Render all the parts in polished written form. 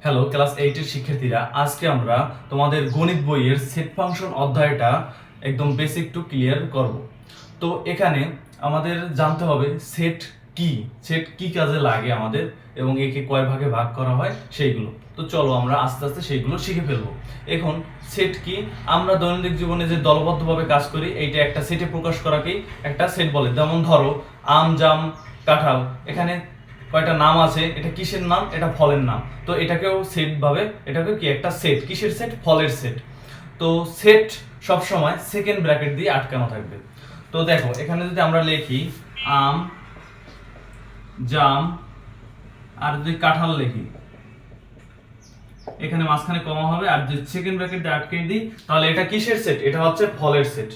Hello class 8 এর শিক্ষার্থীরা, আজকে আমরা তোমাদের গণিত বইয়ের সেট ফাংশন অধ্যায়টা একদম বেসিক টু ক্লিয়ার করব। তো এখানে আমাদের জানতে হবে সেট কি, সেট কি কাজে লাগে আমাদের এবং একে কয় ভাগে ভাগ করা হয় সেইগুলো। তো চলো আমরা আস্তে আস্তে সেইগুলো শিখে ফেলবো। এখন সেট কি, আমরা দৈনন্দিন জীবনে যে দলবদ্ধভাবে কাজ করি এইটা একটা সেটে প্রকাশ করাকেই একটা সেট বলে। যেমন ধরো আম, জাম, কাঁঠাল, এখানে কয়টা নাম আছে, এটা কিসের নাম, এটা ফলের নাম। তো এটাকেও সেট ভাবে, এটাকেও কি একটা সেট, কিসের সেট, ফলের সেট। তো সেট সব সময় সেকেন্ড ব্র্যাকেট দিয়ে আটকানো থাকবে। তো দেখো এখানে যদি আমরা লিখি আম, জাম আর যদি কাঁঠাল লিখি, এখানে মাঝখানে কমা হবে আর যদি সেকেন্ড ব্র্যাকেট দিয়ে আটকে দিই তাহলে এটা কিসের সেট, এটা হচ্ছে ফলের সেট।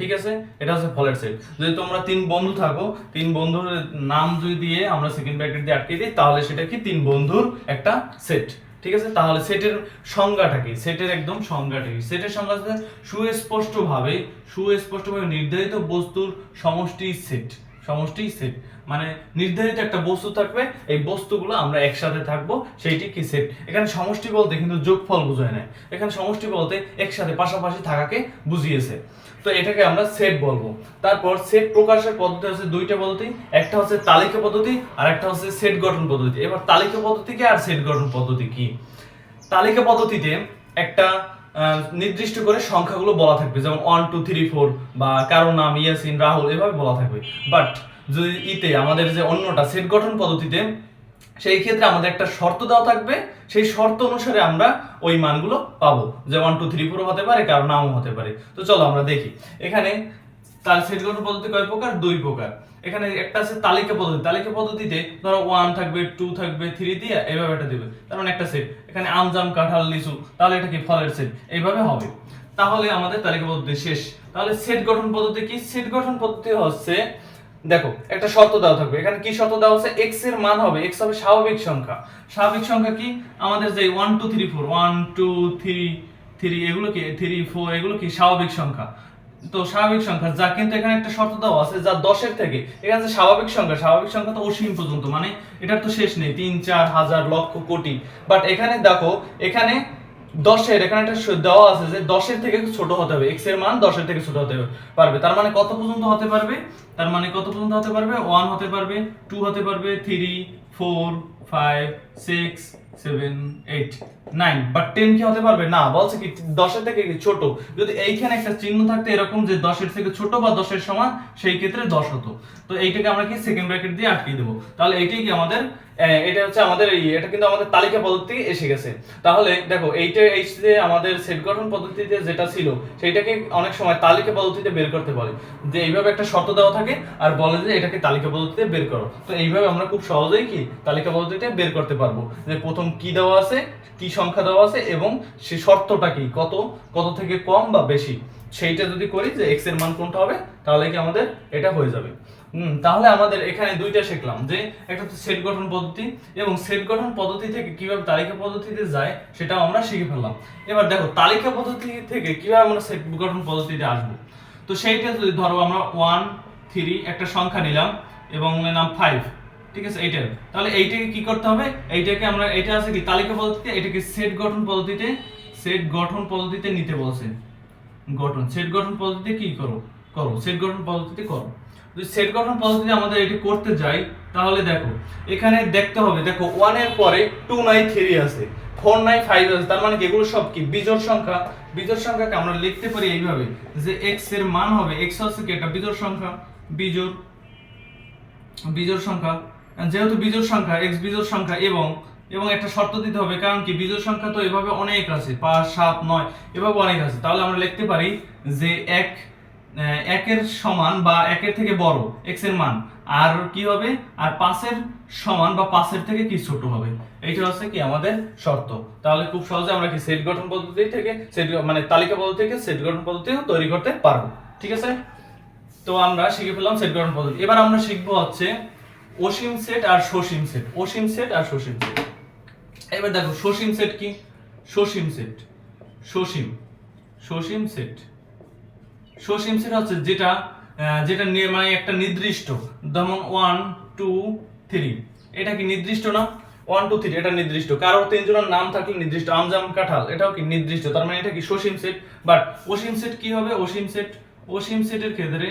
ঠিক আছে, এটা হচ্ছে ফলের সেট। যদি তোমরা তিন বন্ধু থাকো, তিন বন্ধুর নাম যদি দিয়ে আমরা সেকেন্ড ব্র্যাকেট দিয়ে আটকে দিই তাহলে সেটা কি তিন বন্ধুর একটা সেট। ঠিক আছে, তাহলে সেটের সংজ্ঞাটা কি, সেটের একদম সংজ্ঞাটা কি, সেটের সংজ্ঞা হচ্ছে সুস্পষ্টভাবে নির্ধারিত বস্তুর সমষ্টি সেট। সমষ্টি সেট মানে নির্ধারিত একটা বস্তু থাকবে, এই বস্তুগুলো আমরা একসাথে থাকবো, সেইটি কি সেট। এখানে সমষ্টি বলতে কিন্তু যোগফল বোঝায় না, এখানে সমষ্টি বলতে একসাথে পাশাপাশি থাকাকে বুঝিয়েছে। তো এটাকে আমরা সেট বলবো। তারপর সেট প্রকাশের পদ্ধতি হচ্ছে দুইটা পদ্ধতি, একটা হচ্ছে তালিকা পদ্ধতি আর একটা হচ্ছে সেট গঠন পদ্ধতি। এবার তালিকা পদ্ধতি কি আর সেট গঠন পদ্ধতি কি? তালিকা পদ্ধতিতে একটা নির্দিষ্ট করে সংখ্যাগুলো বলা থাকবে, যেমন 1 2 3 4 বা কারো নাম ইয়াসিন, রাহুল, এভাবে বলা থাকবে। বাট যদি ইতে আমাদের যে অন্যটা সেট গঠন পদ্ধতিতে, সেই ক্ষেত্রে আমাদের একটা শর্ত দেওয়া থাকবে, সেই শর্ত অনুসারে আমরা ওই মানগুলো পাবো, যে 1 2 3 4 হতে পারে, কারো নামও হতে পারে। তো চলো আমরা দেখি এখানে তার সেট গঠন পদ্ধতি কয় প্রকার, দুই প্রকার। এখানে একটা আছে তালিকা পদ্ধতি, তালিকা পদ্ধতিতে ধরো 1 থাকবে, 2 থাকবে, 3 দিয়ে এইভাবে এটা দিবে, তার মানে একটা সেট। এখানে আম, জাম, কাঁঠাল, লিচু, তাহলে এটা কি ফলের সেট, এইভাবে হবে। তাহলে আমাদের তালিকা পদ্ধতি শেষ। তাহলে সেট গঠন পদ্ধতি কি? সেট গঠন পদ্ধতি হচ্ছে, দেখো একটা শর্ত দেওয়া থাকবে, এখানে কি শর্ত দেওয়া আছে, x এর মান হবে, x হবে স্বাভাবিক সংখ্যা। স্বাভাবিক সংখ্যা কি আমাদের, যে 1 2 3 4, 1 2 3 3 এগুলো কি, 3 4 এগুলো কি স্বাভাবিক সংখ্যা। তো স্বাভাবিক সংখ্যা যা, কিন্তু এখানে একটা শর্ত দেওয়া আছে যা 10 এর থেকে, এখানে যে স্বাভাবিক সংখ্যা, স্বাভাবিক সংখ্যা তো অসীম পর্যন্ত, মানে এটার তো শেষ নেই, 3 4 হাজার লক্ষ কোটি। বাট এখানে দেখো, এখানে 10 এর এখানে একটা দেওয়া আছে যে 10 এর থেকে ছোট হতে হবে, x এর মান 10 এর থেকে ছোট হতে পারবে। তার মানে কত পর্যন্ত হতে পারবে, তার মানে কত পর্যন্ত হতে পারবে, 1 হতে পারবে, 2 হতে পারবে, 3 4 5 6 7 8 9। বাট 10 কি হতে পারবে না, বলছে কি 10 এর থেকে ছোট। যদি এইখানে একটা চিহ্ন থাকতো এরকম যে 10 এর থেকে ছোট বা 10 এর সমান, সেই ক্ষেত্রে 10 হতো। তো এইটাকে আমরা কি সেকেন্ড ব্র্যাকেট দিয়ে আটকে দেব। তাহলে এইটাই কি আমাদের, এটা হচ্ছে আমাদের এটা কিন্তু আমাদের তালিকা পদ্ধতি থেকে এসে গেছে। তাহলে দেখো এইটা, এই যে আমাদের সেট গঠন পদ্ধতিতে যেটা ছিল সেইটাকে অনেক সময় তালিকা পদ্ধতিতে বের করতে বলে, যে এইভাবে একটা শর্ত দেওয়া থাকে আর বলে যে এটাকে তালিকা পদ্ধতিতে বের করো। তো এইভাবে আমরা খুব সহজেই কি তালিকা পদ্ধতিতে বের করতে পারবো, যে প্রথম কি দেওয়া আছে, কি সংখ্যা দেওয়া আছে এবং সে শর্তটা কি, কত কত থেকে কম বা বেশি, সেইটা যদি করি যে x এর মান কোনটা হবে, তাহলে কি আমাদের এটা হয়ে যাবে। তাহলে আমাদের এখানে দুইটা শিখলাম, যে একটা হচ্ছে সেট গঠন পদ্ধতি, এবং সেট গঠন পদ্ধতি থেকে কিভাবে তালিকা পদ্ধতিতে যায় সেটাও আমরা শিখে ফেললাম। এবার দেখো তালিকা পদ্ধতি থেকে কিভাবে আমরা সেট গঠন পদ্ধতিতে আসবো। তো সেইটা যদি ধরো আমরা 1 3 একটা সংখ্যা নিলাম এবং নিলাম 5, ঠিক আছে, এইটা, তাহলে এইটাকে কি করতে হবে, এইটাকে আমরা, এটা আছে কি তালিকা পদ্ধতিতে, এটাকে সেট গঠন পদ্ধতিতে, সেট গঠন পদ্ধতিতে নিতে বলছে। গঠন, সেট গঠন পদ্ধতিতে কি করো, করো সেট গঠন পদ্ধতিতে করো। যদি সেট গঠন পদ্ধতিতে আমাদের এটা করতে যাই তাহলে দেখো এখানে দেখতে হবে, দেখো 1 এর পরে 2 নাই 3 আছে, 4 নাই 5 আছে, তার মানে কি এগুলো সব কি বিজোড় সংখ্যা। বিজোড় সংখ্যাকে আমরা লিখতে পারি এইভাবে, যে x এর মান হবে, x হচ্ছে কি একটা বিজোড় সংখ্যা, বিজোড়, বিজোড় সংখ্যা, যেহেতু বিজোড় সংখ্যা, x বিজোড় সংখ্যা, এবং এবং একটা শর্ত দিতে হবে, কারণ কি বিজোড় সংখ্যা তো এভাবে অনেক আছে, 5 7 9 এভাবে অনেক আছে। তাহলে আমরা লিখতে পারি যে একের সমান বা একের থেকে বড় x এর মান, আর কি হবে, আর 5 এর সমান বা 5 এর থেকে কি ছোট হবে, এইটা হচ্ছে কি আমাদের শর্ত। তাহলে খুব সহজে আমরা কি সেট গঠন পদ্ধতি থেকে সেট মানে তালিকা পদ্ধতি থেকে সেট গঠন পদ্ধতিও তৈরি করতে পারবো। ঠিক আছে, তো আমরা শিখে ফেললাম সেট গঠন পদ্ধতি। এবার আমরা শিখবো হচ্ছে অসীম সেট আর সসীম সেট, অসীম সেট আর সসীম সেট। এবার দেখো সসীম সেট কি, সসীম সেট, সসীম, সসীম সেট, সসীম সেট হচ্ছে যেটা যেটা মানে একটা নির্দিষ্ট, যেমন 1 2 3, এটা কি নির্দিষ্ট না, 1 2 3 এটা নির্দিষ্ট, কারো তিনজনের নাম থাকলে নির্দিষ্ট, আমজাম কাঁঠাল এটাও কি নির্দিষ্ট, তার মানে এটা কি সসীম সেট। বাট অসীম সেট কি হবে, অসীম সেটের ক্ষেত্রে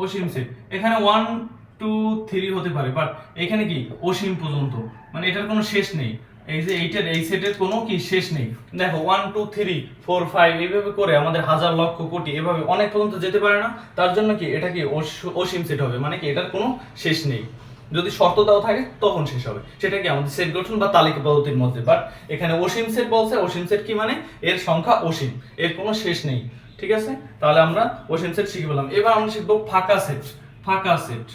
অসীম সেট এখানে 1 2 3 হতে পারে, বাট এখানে কি অসীম পর্যন্ত, মানে এটার কোনো শেষ নেই। এই যে এইটার এই সেটের কোনো কি শেষ নেই। দেখো 1 2 3 4 5 এইভাবে করে আমাদের হাজার লক্ষ কোটি এভাবে অনেক পর্যন্ত যেতে পারে না, তার জন্য কি এটা কি অসীম সেট হবে, মানে কি এটার কোনো শেষ নেই। যদি শর্ত দাও থাকে তখন শেষ হবে, সেটা কি আমাদের সেট গঠন বা তালিকা পদ্ধতির মধ্যে। বাট এখানে অসীম সেট বলছে, অসীম সেট কি মানে এর সংখ্যা অসীম, এর কোনো শেষ নেই। ঠিক আছে, তাহলে আমরা অসীম সেট শিখে পেলাম। এবার আমরা শিখবো ফাঁকা সেট। ফাঁকা সেট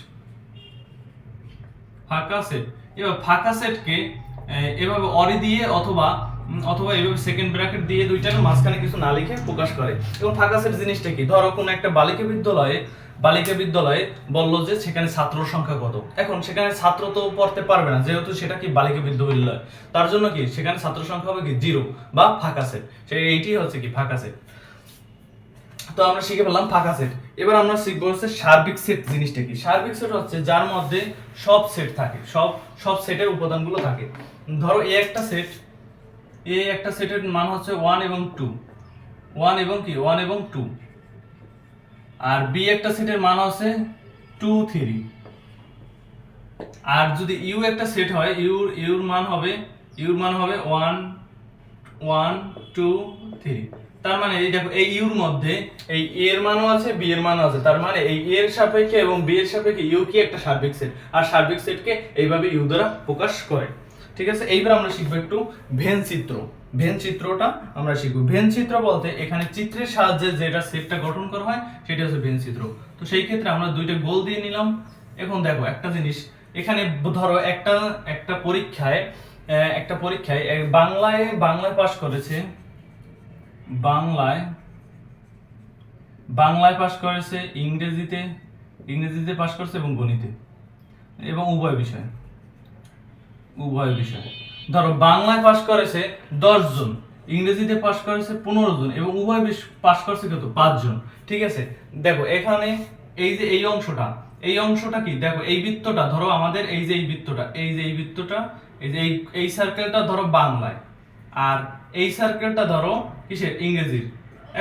এবার ফাঁকা সেটকে এভাবে অরি দিয়ে অথবা এভাবে সেকেন্ড ব্র্যাকেট দিয়ে দুইটার মাঝখানে কিছু না লিখে প্রকাশ করে। এবং ফাঁকা সেট জিনিসটা কি, ধরো কোন একটা বালিকা বিদ্যালয়ে বললো যে সেখানে ছাত্র সংখ্যা কত, এখন সেখানে ছাত্র তো পড়তে পারবে না, যেহেতু সেটা কি বালিকা বিদ্যালয়, তার জন্য কি সেখানে ছাত্র সংখ্যা হবে কি 0 বা ফাঁকা সেট, এইটি হচ্ছে কি ফাঁকা সেট। তো আমরা শিখে পেলাম ফাঁকা সেট। এবার আমরা শিখবো হচ্ছে সার্বিক সেট জিনিসটা কি। সার্বিক সেট হচ্ছে যার মধ্যে সব সেট থাকে, সব সেটের উপাদানগুলো থাকে। ধরো এ একটা সেটের মান হচ্ছে 1 এবং 2, 1 এবং 2, আর বি একটা সেটের মান হচ্ছে 2 3, আর যদি ইউ একটা সেট হয় ইউর মান হবে 1 1 2 3। তার মানে এই দেখো এই ইউর মধ্যে এই এ এর মানও আছে, বি এর মানও আছে, তার মানে এই এর সাপেক্ষে এবং বি এর সাপেক্ষে ইউ কি একটা সার্বিক সেট, আর সার্বিক সেটকে এইভাবে ইউ দ্বারা প্রকাশ করে। ঠিক আছে, এইবার আমরা শিখবো একটু ভেন চিত্র। ভেন চিত্রটা আমরা শিখবো। ভেন চিত্র বলতে এখানে চিত্রের সাহায্যে যেটা সেটটা গঠন করা হয় সেটা হচ্ছে ভেন চিত্র। তো সেই ক্ষেত্রে আমরা দুইটা গোল দিয়ে নিলাম। এখন দেখো একটা জিনিস, এখানে ধরো একটা পরীক্ষায় বাংলায় পাস করেছে, বাংলায় পাস করেছে, ইংরেজিতে পাস করেছে এবং গণিতে, এবং উভয় বিষয়ে। ধরো বাংলায় পাস করেছে 10 জন, ইংরেজিতে পাস করেছে 15 জন, এবং উভয় পাস করেছে কত 5 জন। ঠিক আছে, দেখো এখানে এই যে এই অংশটা কি, দেখো এই বৃত্তটা ধরো আমাদের এই যে এই বৃত্তটা এই সার্কেলটা ধরো বাংলায়, আর এই সার্কেলটা ধরো কিসের, ইংরেজির।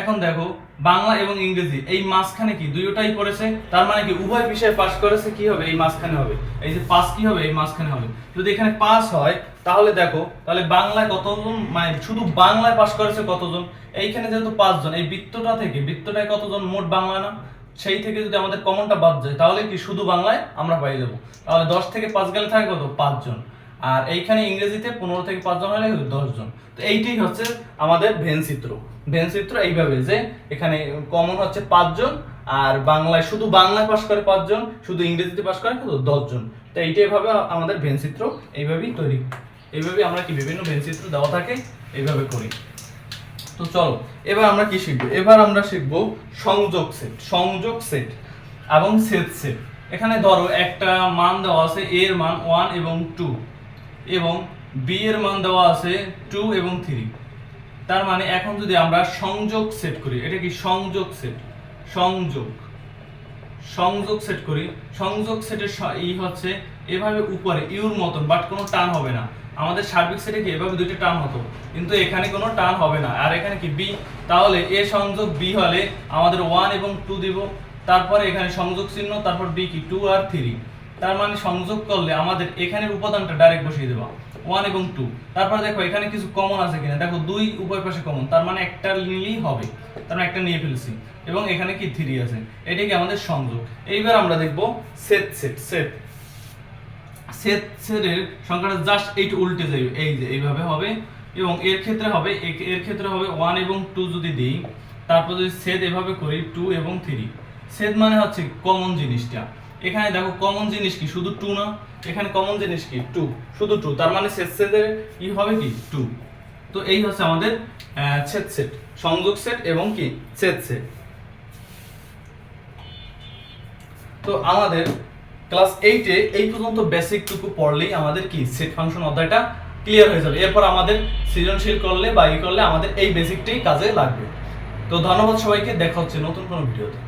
এখন দেখো বাংলা এবং ইংরেজি এই মাঝখানে কি দুইটাই পড়েছে, তার মানে কি উভয় বিষয়ে পাস করেছে, কি হবে এই মাঝখানে হবে, এই যে পাস কি হবে এই মাঝখানে হবে। যদি এখানে পাস হয় তাহলে দেখো তাহলে বাংলায় কতজন, মানে শুধু বাংলায় পাস করেছে কতজন, এইখানে যেহেতু 5 জন, এই বৃত্তটায় কতজন মোট বাংলা না, সেই থেকে যদি আমাদের কমনটা বাদ যায় তাহলে কি শুধু বাংলায় আমরা পাই যাবো। তাহলে 10 থেকে 5 গেলে থাকে কত 5 জন, আর এইখানে ইংরেজিতে 15 থেকে 5 জন হলে 10 জন। তো এইটাই হচ্ছে আমাদের ভেন চিত্র এইভাবে যে এখানে কমন হচ্ছে 5 জন, আর বাংলায় শুধু বাংলায় পাস করে 5 জন, শুধু ইংরেজিতে পাস করে 10 জন। তো এইটাই ভাবে আমাদের ভেন চিত্র এইভাবেই তৈরি, এইভাবে আমরা কি বিভিন্ন ভেন চিত্র দেওয়া থাকে এইভাবে করি। তো চলো এবার আমরা কি শিখবো, এবার আমরা শিখবো সংযোগ সেট এবং ছেদ সেট। এখানে ধরো একটা মান দেওয়া আছে, a এর মান 1 এবং 2, এবং b এর মান দেওয়া আছে 2 এবং 3। তার মানে এখন যদি আমরা সংযোগ সেট করি, এটা কি সংযোগ সেট করি, সংযোগ সেটের হচ্ছে এভাবে উপরে ইউর মতন, বাট কোনো টান হবে না। আমাদের সার্বিক সেটে কি এভাবে দুইটা টান হতো, কিন্তু এখানে কোনো টান হবে না। আর এখানে কি বি, তাহলে এ সংযোগ বি হলে আমাদের 1 এবং 2 দিব, তারপরে এখানে সংযোগ চিহ্ন, তারপর বি কি 2 আর 3। তার মানে সংযোগ করলে আমাদের এখানের উপাদানটা ডাইরেক্ট বসিয়ে দেবা 1 এবং 2। তারপর দেখো এখানে কিছু কমন আছে কিনা, দেখো 2 উভয় পাশে কমন, তার মানে একটা নিলেই হবে, তার মানে একটা নিয়ে ফেলছি, এবং এখানে কি 3 আছে, এটাই কি আমাদের সংযোগ। এইবার আমরা দেখব সেটের সংখ্যাটা জাস্ট এইটা উল্টে যাবে, এই যে এইভাবে হবে, এবং এর ক্ষেত্রে হবে 1 এবং 2 যদি দেই, তারপর যদি ছেদ এভাবে করি 2 এবং 3। ছেদ মানে হচ্ছে কমন জিনিসটা, এখানে দেখো কমন জিনিস কি শুধু 2 না, এখানে কমন জিনিস কি 2, শুধু 2, তার মানে ছেদের কি হবে কি 2। তো এই হচ্ছে আমাদের ছেদ সেট, সংযোগ সেট এবং কি ছেদ সেট। তো আমাদের ক্লাস 8-এ এই পর্যন্ত বেসিক টুকু পড়লেই আমাদের কি সেট ফাংশন অধ্যায়টা ক্লিয়ার হয়ে যাবে। এরপর আমাদের সৃজনশীল করলে বা করলে আমাদের এই বেসিকটাই কাজে লাগবে। তো ধন্যবাদ সবাইকে, দেখা হচ্ছে নতুন কোনো ভিডিওতে।